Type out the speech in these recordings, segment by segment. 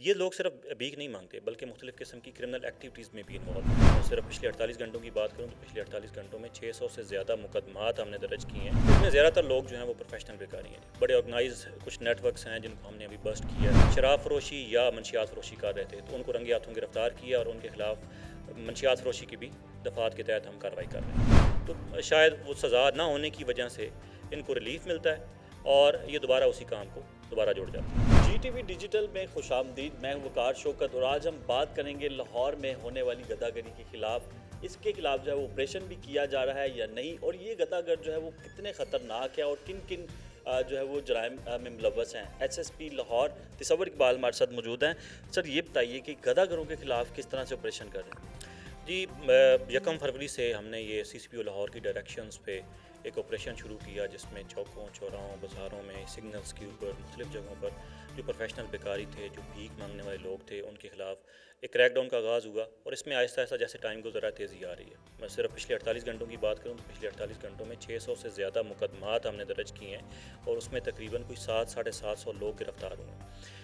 یہ لوگ صرف بھیک نہیں مانگتے بلکہ مختلف قسم کی کرمنل ایکٹیویٹیز میں بھی انوالو ہیں۔ اور صرف پچھلے 48 گھنٹوں کی بات کروں تو پچھلے 48 گھنٹوں میں 600 سے زیادہ مقدمات ہم نے درج کیے ہیں۔ اس میں زیادہ تر لوگ جو ہیں وہ پروفیشنل بیکاری ہیں، بڑے آرگنائز کچھ نیٹ ورکس ہیں جن کو ہم نے ابھی بسٹ کیا ہے۔ شراب فروشی یا منشیات فروشی کر رہے تھے تو ان کو رنگے ہاتھوں گرفتار کیا اور ان کے خلاف منشیات فروشی کی بھی دفعات کے تحت ہم کارروائی کر رہے ہیں۔ تو شاید وہ سزا نہ ہونے کی وجہ سے ان کو ریلیف ملتا ہے اور یہ دوبارہ اسی کام کو دوبارہ جڑ جاتے ہیں۔ جی ٹی وی ڈیجیٹل میں خوش آمدید، میں ہوں وقار شوکت اور آج ہم بات کریں گے لاہور میں ہونے والی گدہ گری کے خلاف۔ اس کے خلاف جو ہے وہ آپریشن بھی کیا جا رہا ہے یا نہیں، اور یہ گدہ گر جو ہے وہ کتنے خطرناک ہے اور کن کن جو ہے وہ جرائم میں ملوث ہیں۔ ایس ایس پی لاہور تصور اقبال ہمارے ساتھ موجود ہیں۔ سر یہ بتائیے کہ گدہ گروں کے خلاف کس طرح سے آپریشن کر رہے ہیں؟ جی 1 فروری سے ہم نے یہ سی سی پی او لاہور کی ڈائریکشنز پہ ایک آپریشن شروع کیا جس میں چوکوں چوراہوں بازاروں میں سگنلز کے اوپر مختلف جگہوں پر جو پروفیشنل بیکاری تھے، جو بھیک مانگنے والے لوگ تھے، ان کے خلاف ایک کریک ڈاؤن کا آغاز ہوا اور اس میں آہستہ آہستہ جیسے ٹائم گزرا تیزی آ رہی ہے۔ میں صرف پچھلے 48 گھنٹوں کی بات کروں تو پچھلے 48 گھنٹوں میں 600 سے زیادہ مقدمات ہم نے درج کیے ہیں اور اس میں تقریباً کوئی 700-750 لوگ گرفتار ہوئے ہیں۔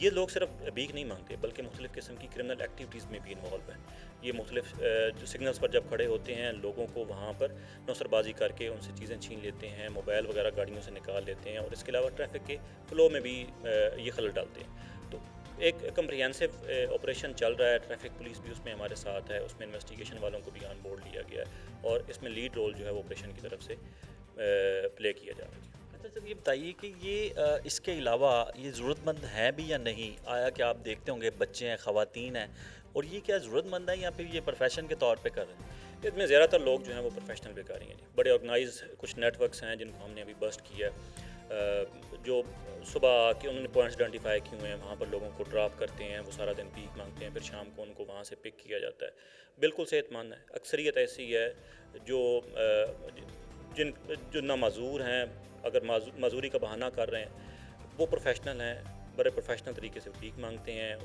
یہ لوگ صرف بھیک نہیں مانگتے بلکہ مختلف قسم کی کرمنل ایکٹیویٹیز میں بھی انوالو ہیں۔ یہ مختلف جو سگنلز پر جب کھڑے ہوتے ہیں لوگوں کو وہاں پر نوسر بازی کر کے ان سے چیزیں چھین لیتے ہیں، موبائل وغیرہ گاڑیوں سے نکال لیتے ہیں اور اس کے علاوہ ٹریفک کے فلو میں بھی یہ خلل ڈالتے ہیں۔ تو ایک کمپریہنسو آپریشن چل رہا ہے، ٹریفک پولیس بھی اس میں ہمارے ساتھ ہے، اس میں انویسٹیگیشن والوں کو بھی آن بورڈ لیا گیا ہے اور اس میں لیڈ رول جو ہے وہ آپریشن کی طرف سے پلے کیا جا رہا ہے۔ اچھا سر، یہ بتائیے کہ یہ اس کے علاوہ یہ ضرورت مند ہیں بھی یا نہیں؟ آیا کہ آپ دیکھتے ہوں گے بچے ہیں، خواتین ہیں، اور یہ کیا ضرورت مند ہیں یا پھر یہ پروفیشن کے طور پہ کر رہے ہیں؟ اس میں زیادہ تر لوگ جو ہیں وہ پروفیشنل بیکاری ہیں، بڑے آرگنائز کچھ نیٹ ورکس ہیں جن کو ہم نے ابھی بسٹ کیا ہے، جو صبح آ کے انہوں نے پوائنٹس آئیڈینٹیفائی کیے ہوئے ہیں، وہاں پر لوگوں کو ڈراپ کرتے ہیں، وہ سارا دن بھیک مانگتے ہیں، پھر شام کو ان کو وہاں سے پک کیا جاتا ہے۔ بالکل صحت مند ہے، اکثریت ایسی ہے جو جو نہ معذور ہیں، اگر معذوری کا بہانہ کر رہے ہیں، وہ پروفیشنل ہیں، بڑے پروفیشنل طریقے سے بھیک مانگتے ہیں۔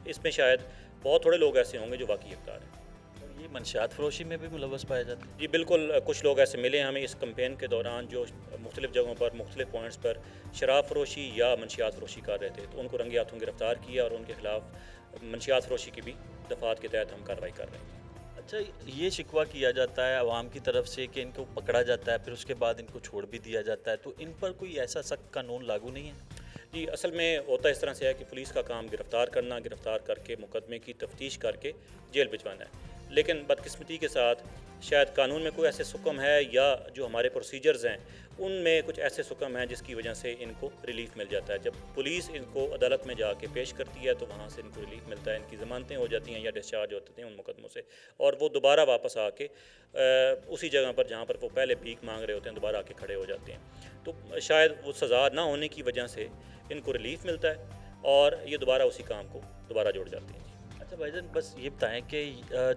اس میں شاید بہت تھوڑے لوگ ایسے ہوں گے جو واقعی حقدار ہیں۔ اور یہ منشیات فروشی میں بھی ملوث پائے جاتے ہیں؟ جی بالکل، کچھ لوگ ایسے ملے ہیں ہمیں اس کمپین کے دوران جو مختلف جگہوں پر مختلف پوائنٹس پر شراب فروشی یا منشیات فروشی کر رہے تھے، تو ان کو رنگے ہاتھوں گرفتار کیا اور ان کے خلاف منشیات فروشی کی بھی دفعات کے تحت ہم کارروائی کر رہے ہیں۔ اچھا، یہ شکوہ کیا جاتا ہے عوام کی طرف سے کہ ان کو پکڑا جاتا ہے پھر اس کے بعد ان کو چھوڑ بھی دیا جاتا ہے، تو ان پر کوئی ایسا سخت قانون لاگو نہیں ہے؟ جی اصل میں ہوتا اس طرح سے ہے کہ پولیس کا کام گرفتار کرنا، گرفتار کر کے مقدمے کی تفتیش کر کے جیل بھجوانا ہے، لیکن بدقسمتی کے ساتھ شاید قانون میں کوئی ایسے حکم ہے یا جو ہمارے پروسیجرز ہیں ان میں کچھ ایسے حکم ہیں جس کی وجہ سے ان کو ریلیف مل جاتا ہے۔ جب پولیس ان کو عدالت میں جا کے پیش کرتی ہے تو وہاں سے ان کو ریلیف ملتا ہے، ان کی ضمانتیں ہو جاتی ہیں یا ڈسچارج ہوتے ہیں ان مقدموں سے، اور وہ دوبارہ واپس آ کے اسی جگہ پر جہاں پر وہ پہلے بھیک مانگ رہے ہوتے ہیں دوبارہ آ کے کھڑے ہو جاتے ہیں۔ تو شاید وہ سزا نہ ہونے کی وجہ سے ان کو ریلیف ملتا ہے اور یہ دوبارہ اسی کام کو دوبارہ جوڑ جاتے ہیں۔ اچھا بھائی جان، بس یہ بتائیں کہ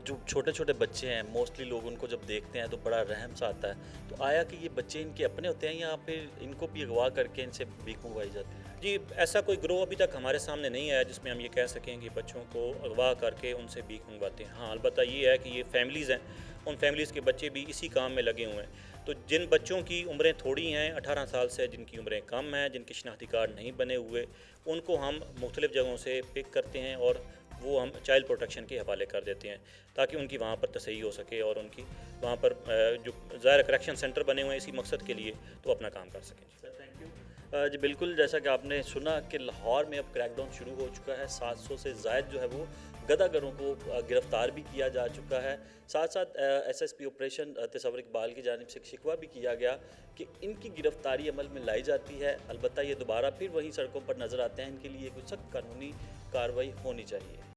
جو چھوٹے چھوٹے بچے ہیں موسٹلی لوگ ان کو جب دیکھتے ہیں تو بڑا رحم سا آتا ہے، تو آیا کہ یہ بچے ان کے اپنے ہوتے ہیں یا پھر ان کو بھی اغوا کر کے ان سے بھیک منگوائی جاتی ہے؟ جی ایسا کوئی گروہ ابھی تک ہمارے سامنے نہیں آیا جس میں ہم یہ کہہ سکیں کہ بچوں کو اغوا کر کے ان سے بھیک منگواتے ہیں۔ ہاں البتہ یہ ہے کہ یہ فیملیز ہیں، ان فیملیز کے بچے بھی اسی کام میں لگے ہوئے ہیں۔ تو جن بچوں کی عمریں تھوڑی ہیں 18 سال سے، جن کی عمریں کم ہیں، جن کے شناختی کارڈ نہیں بنے ہوئے، ان کو ہم مختلف جگہوں سے پک کرتے ہیں اور وہ ہم چائلڈ پروٹیکشن کے حوالے کر دیتے ہیں تاکہ ان کی وہاں پر تصحیح ہو سکے اور ان کی وہاں پر جو ظاہر کریکشن سینٹر بنے ہوئے ہیں اسی مقصد کے لیے، تو اپنا کام کر سکیں۔ Sir thank you. جی بالکل، جیسا کہ آپ نے سنا کہ لاہور میں اب کریک ڈاؤن شروع ہو چکا ہے، 700 سے زائد جو ہے وہ گدہ گروں کو گرفتار بھی کیا جا چکا ہے۔ ساتھ ساتھ ایس ایس پی آپریشن تصور اقبال کی جانب سے شکوہ بھی کیا گیا کہ ان کی گرفتاری عمل میں لائی جاتی ہے، البتہ یہ دوبارہ پھر وہی سڑکوں پر نظر آتے ہیں، ان کے لیے کچھ سخت قانونی کارروائی ہونی چاہیے۔